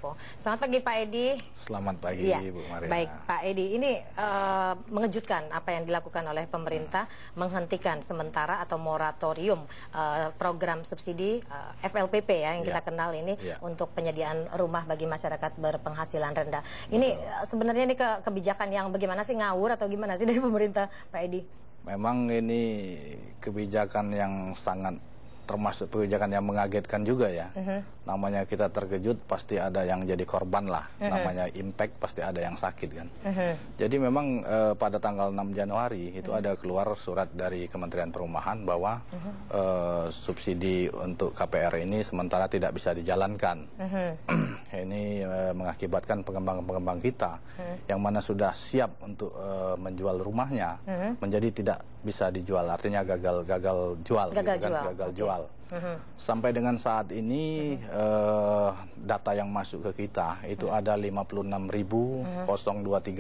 Info. Selamat pagi Pak Edi. Selamat pagi ya. Bu Maria. Baik Pak Edi, ini mengejutkan apa yang dilakukan oleh pemerintah menghentikan sementara atau moratorium program subsidi FLPP ya yang kita kenal ini untuk penyediaan rumah bagi masyarakat berpenghasilan rendah. Ini sebenarnya ini kebijakan yang bagaimana sih, ngawur atau gimana sih dari pemerintah Pak Edi? Memang ini kebijakan yang sangat termasuk kebijakan yang mengagetkan juga ya. Namanya kita terkejut pasti ada yang jadi korban lah. Namanya impact pasti ada yang sakit kan. Jadi memang pada tanggal 6 Januari itu ada keluar surat dari Kementerian Perumahan bahwa subsidi untuk KPR ini sementara tidak bisa dijalankan. Ini mengakibatkan pengembang-pengembang kita yang mana sudah siap untuk menjual rumahnya menjadi tidak bisa dijual, artinya gagal jual. Gagal jual. Sampai dengan saat ini data yang masuk ke kita itu ada 56.023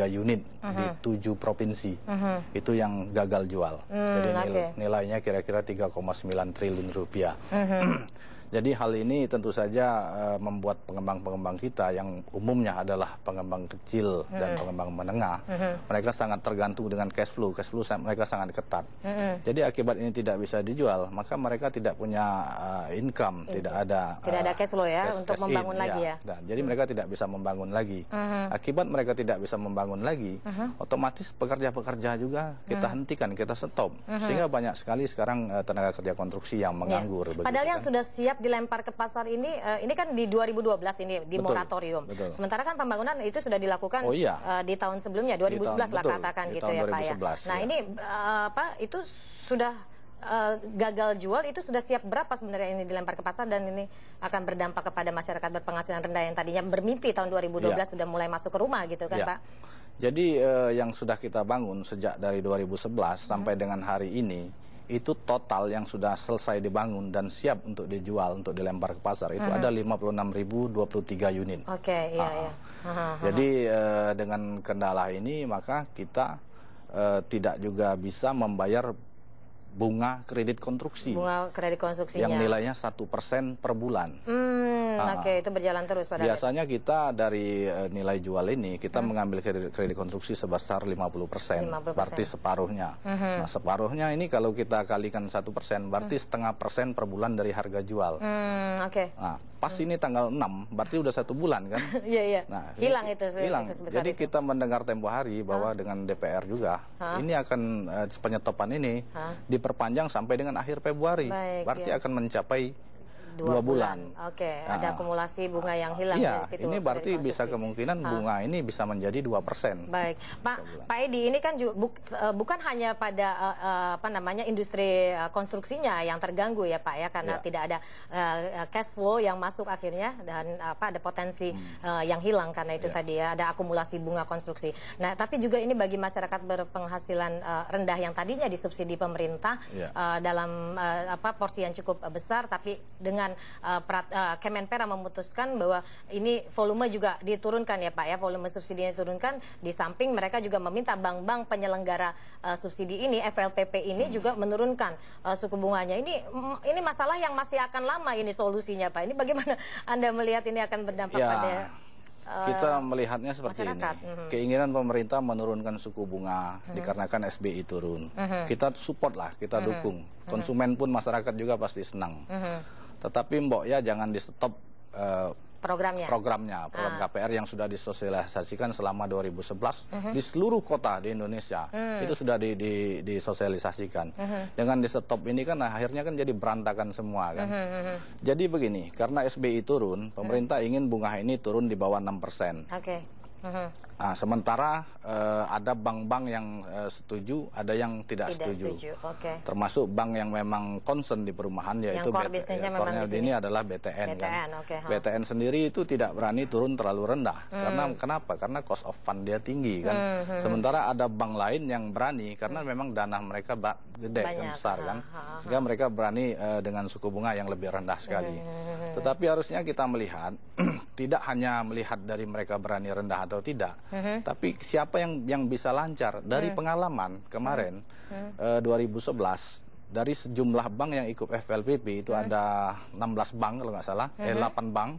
unit di 7 provinsi itu yang gagal jual. Jadi nilainya kira-kira 3,9 triliun rupiah. Jadi hal ini tentu saja membuat pengembang-pengembang kita yang umumnya adalah pengembang kecil dan pengembang menengah, mereka sangat tergantung dengan cash flow mereka sangat ketat. Jadi akibat ini tidak bisa dijual, maka mereka tidak punya income, tidak ada cash flow ya untuk membangun lagi ya. Jadi mereka tidak bisa membangun lagi. Akibat mereka tidak bisa membangun lagi, otomatis pekerja-pekerja juga kita hentikan, kita stop, sehingga banyak sekali sekarang tenaga kerja konstruksi yang menganggur. Padahal yang sudah siap dilempar ke pasar ini kan di 2012 ini di moratorium. Sementara kan pembangunan itu sudah dilakukan di tahun sebelumnya 2011 lah katakan gitu ya Pak ya. Nah ini itu sudah gagal jual, itu sudah siap berapa sebenarnya ini dilempar ke pasar dan ini akan berdampak kepada masyarakat berpenghasilan rendah yang tadinya bermimpi tahun 2012 sudah mulai masuk ke rumah gitu kan Pak. Jadi yang sudah kita bangun sejak dari 2011 sampai dengan hari ini itu total yang sudah selesai dibangun dan siap untuk dijual, untuk dilempar ke pasar itu ada 56.023 unit. Jadi dengan kendala ini maka kita tidak juga bisa membayar bunga kredit konstruksi. Bunga kredit konstruksinya. Yang nilainya 1% per bulan. Itu berjalan terus pada biasanya kita dari nilai jual ini kita mengambil kredit konstruksi sebesar 50%, berarti separuhnya. Nah, separuhnya ini kalau kita kalikan 1%, berarti 0,5% per bulan dari harga jual. Nah, pas ini tanggal 6, berarti udah 1 bulan kan? Nah, hilang itu. Hilang. Jadi kita mendengar tempo hari bahwa dengan DPR juga ini akan penyetopan ini diperpanjang sampai dengan akhir Februari. Berarti akan mencapai 2 bulan. Ada akumulasi bunga yang hilang dari situ. Ini berarti bisa kemungkinan bunga ini bisa menjadi 2%. Baik, Pak Edi, ini kan bukan hanya pada industri konstruksinya yang terganggu ya Pak ya, karena tidak ada cash flow yang masuk akhirnya dan ada potensi yang hilang karena itu tadi ya, ada akumulasi bunga konstruksi. Nah, tapi juga ini bagi masyarakat berpenghasilan rendah yang tadinya disubsidi pemerintah dalam porsi yang cukup besar, tapi dengan Kemenpera memutuskan bahwa ini volume juga diturunkan ya Pak ya, volume subsidinya diturunkan, di samping mereka juga meminta bank-bank penyelenggara subsidi ini, FLPP ini juga menurunkan suku bunganya. Ini masalah yang masih akan lama ini solusinya Pak. Ini bagaimana Anda melihat ini akan berdampak pada kita melihatnya seperti ini. Keinginan pemerintah menurunkan suku bunga dikarenakan SBI turun. Kita support lah, kita dukung. Konsumen pun masyarakat juga pasti senang. Tetapi mbok ya jangan di stop program KPR yang sudah disosialisasikan selama 2011 di seluruh kota di Indonesia. Itu sudah disosialisasikan. Dengan di stop ini kan akhirnya kan jadi berantakan semua kan. Jadi begini, karena SBI turun, pemerintah ingin bunga ini turun di bawah 6%. Nah, sementara ada bank-bank yang setuju, ada yang tidak setuju. Termasuk bank yang memang concern di perumahan, yaitu ini adalah BTN. BTN sendiri itu tidak berani turun terlalu rendah. Kenapa? Karena cost of fund dia tinggi kan. Sementara ada bank lain yang berani karena memang dana mereka gede kan, besar kan. Sehingga mereka berani dengan suku bunga yang lebih rendah sekali. Tetapi harusnya kita melihat tidak hanya melihat dari mereka berani rendah atau tidak, tapi siapa yang bisa lancar. Dari pengalaman kemarin 2011 dari sejumlah bank yang ikut FLPP itu ada 16 bank kalau nggak salah, 8 bank.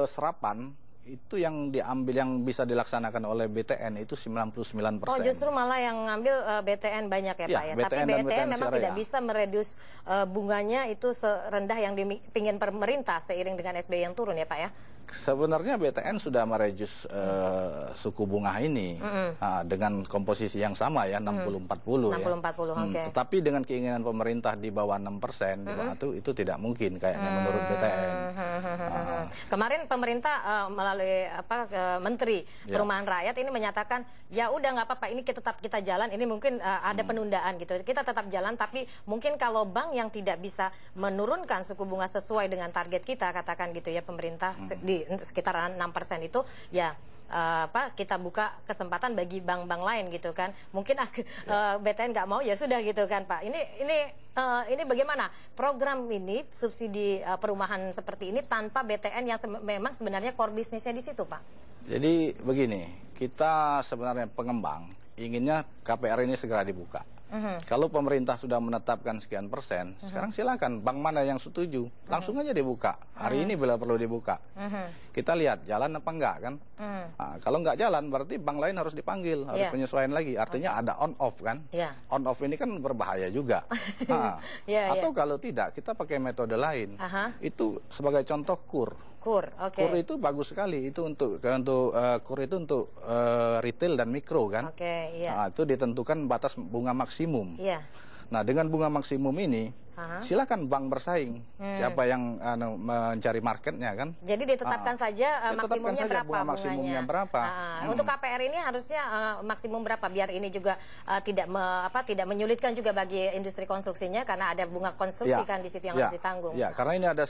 serapan itu yang diambil, yang bisa dilaksanakan oleh BTN itu 99%. Oh, justru malah yang ngambil BTN banyak ya, Pak ya. BTN tapi BTN memang Syariah tidak bisa mereduce bunganya itu serendah yang dipingin pemerintah seiring dengan SBY yang turun ya, Pak ya. Sebenarnya BTN sudah merejus suku bunga ini dengan komposisi yang sama ya, 60-40 ya. 60-40, oke. Tetapi dengan keinginan pemerintah di bawah 6%, di bawah itu tidak mungkin kayaknya menurut BTN. Kemarin pemerintah melalui Menteri Perumahan Rakyat ini menyatakan ya udah nggak apa-apa, ini tetap kita jalan, ini mungkin ada penundaan gitu. Kita tetap jalan, tapi mungkin kalau bank yang tidak bisa menurunkan suku bunga sesuai dengan target kita, katakan gitu ya, pemerintah di sekitaran 6% itu ya kita buka kesempatan bagi bank-bank lain gitu kan. Mungkin BTN nggak mau ya sudah gitu kan, Pak. Ini bagaimana program ini subsidi perumahan seperti ini tanpa BTN yang memang sebenarnya core bisnisnya di situ, Pak? Jadi begini, kita sebenarnya pengembang inginnya KPR ini segera dibuka. Kalau pemerintah sudah menetapkan sekian persen, sekarang silakan bank mana yang setuju, langsung aja dibuka. Hari ini bila perlu dibuka. Kita lihat jalan apa enggak kan. Nah, kalau enggak jalan berarti bank lain harus dipanggil, harus penyesuaian lagi. Artinya ada on off kan. On off ini kan berbahaya juga. Atau kalau tidak, kita pakai metode lain. Itu sebagai contoh KUR. KUR itu bagus sekali, itu untuk KUR itu untuk retail dan mikro kan. Nah, itu ditentukan batas bunga maksimum. Nah, dengan bunga maksimum ini silakan bank bersaing, siapa yang mencari marketnya kan. Jadi ditetapkan saja maksimumnya berapa bunga maksimumnya berapa. Untuk KPR ini harusnya maksimum berapa biar ini juga tidak menyulitkan juga bagi industri konstruksinya, karena ada bunga konstruksi kan di situ yang harus ditanggung. Ya, karena ini ada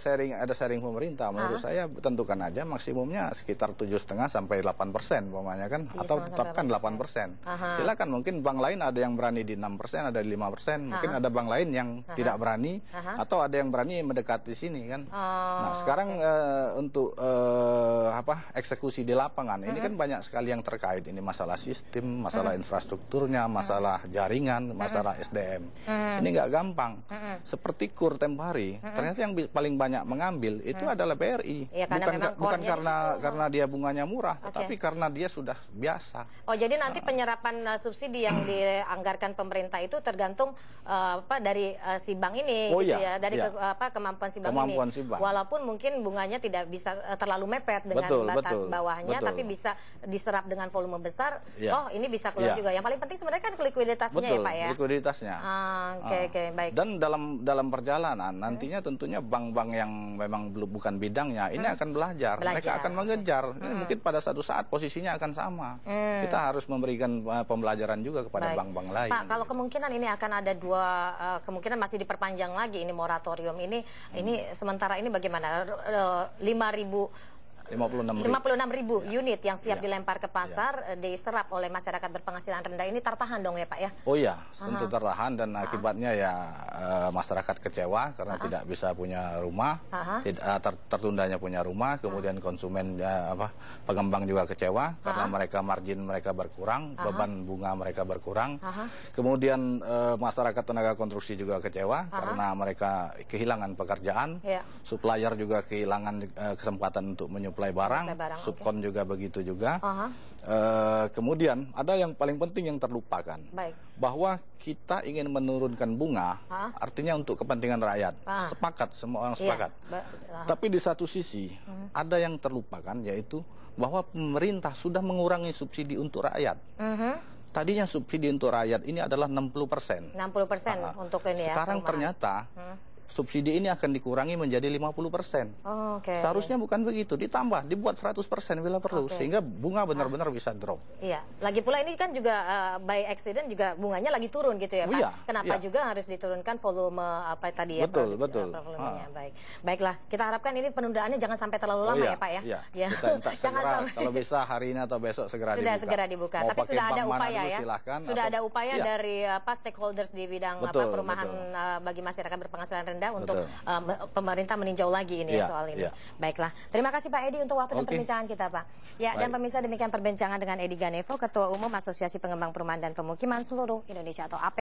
sharing pemerintah. Menurut saya tentukan aja maksimumnya sekitar 7,5 sampai 8% umpamanya kan, atau tetapkan 8%. Silakan, mungkin bank lain ada yang berani di 6%, ada di 5%, mungkin ada bank lain yang tidak berani. Atau ada yang berani mendekati sini kan. Nah, sekarang untuk eksekusi di lapangan ini kan banyak sekali yang terkait. Ini masalah sistem, masalah infrastrukturnya, masalah jaringan, masalah SDM. Ini nggak gampang. Seperti KUR tempo hari, ternyata yang paling banyak mengambil itu adalah BRI. Bukan karena dia bunganya murah, tetapi karena dia sudah biasa. Oh, jadi nanti penyerapan subsidi yang dianggarkan pemerintah itu tergantung dari si bank ini. Dari kemampuan si bank ini. Walaupun mungkin bunganya tidak bisa terlalu mepet dengan batas bawahnya, tapi bisa diserap dengan volume besar. Oh, ini bisa keluar juga. Yang paling penting sebenarnya kan likuiditasnya ya, Pak ya. Likuiditasnya. Baik. Dan dalam perjalanan nantinya tentunya bank-bank yang memang bukan bidangnya ini akan belajar. Mereka akan mengejar. Mungkin pada satu saat posisinya akan sama. Kita harus memberikan pembelajaran juga kepada bank-bank lain. Pak, kalau kemungkinan ini akan ada dua kemungkinan masih diperpanjang lagi ini moratorium ini sementara ini bagaimana? 56.000 unit yang siap dilempar ke pasar, diserap oleh masyarakat berpenghasilan rendah, ini tertahan dong ya, Pak ya? Oh iya, tentu tertahan, dan akibatnya ya masyarakat kecewa karena tidak bisa punya rumah, tertundanya punya rumah, kemudian konsumen pengembang juga kecewa karena margin mereka berkurang, beban bunga mereka berkurang, kemudian masyarakat tenaga konstruksi juga kecewa karena mereka kehilangan pekerjaan, supplier juga kehilangan kesempatan untuk menyuplai barang, subkon juga begitu juga. Kemudian ada yang paling penting yang terlupakan, bahwa kita ingin menurunkan bunga, artinya untuk kepentingan rakyat, sepakat, semua orang sepakat. Tapi di satu sisi ada yang terlupakan, yaitu bahwa pemerintah sudah mengurangi subsidi untuk rakyat. Tadinya subsidi untuk rakyat ini adalah 60%. 60% untuk ini ya. Sekarang ternyata subsidi ini akan dikurangi menjadi 50%. Seharusnya bukan begitu, ditambah, dibuat 100% bila perlu, sehingga bunga benar-benar bisa drop. Iya, lagi pula ini kan juga by accident juga bunganya lagi turun gitu ya, Pak. Kenapa juga harus diturunkan volume tadi ya? Betul. Baiklah, kita harapkan ini penundaannya jangan sampai terlalu lama ya, Pak ya. Kita minta segera, kalau bisa hari ini atau besok segera dibuka. Tapi sudah ada upaya ya. Sudah ada upaya dari stakeholders di bidang perumahan bagi masyarakat berpenghasilan rendah untuk pemerintah meninjau lagi ini soal ini. Baiklah, terima kasih Pak Edi untuk waktu dan perbincangan kita, Pak. Dan pemirsa, demikian perbincangan dengan Edi Ganevo, Ketua Umum Asosiasi Pengembang Perumahan dan Pemukiman Seluruh Indonesia atau AP.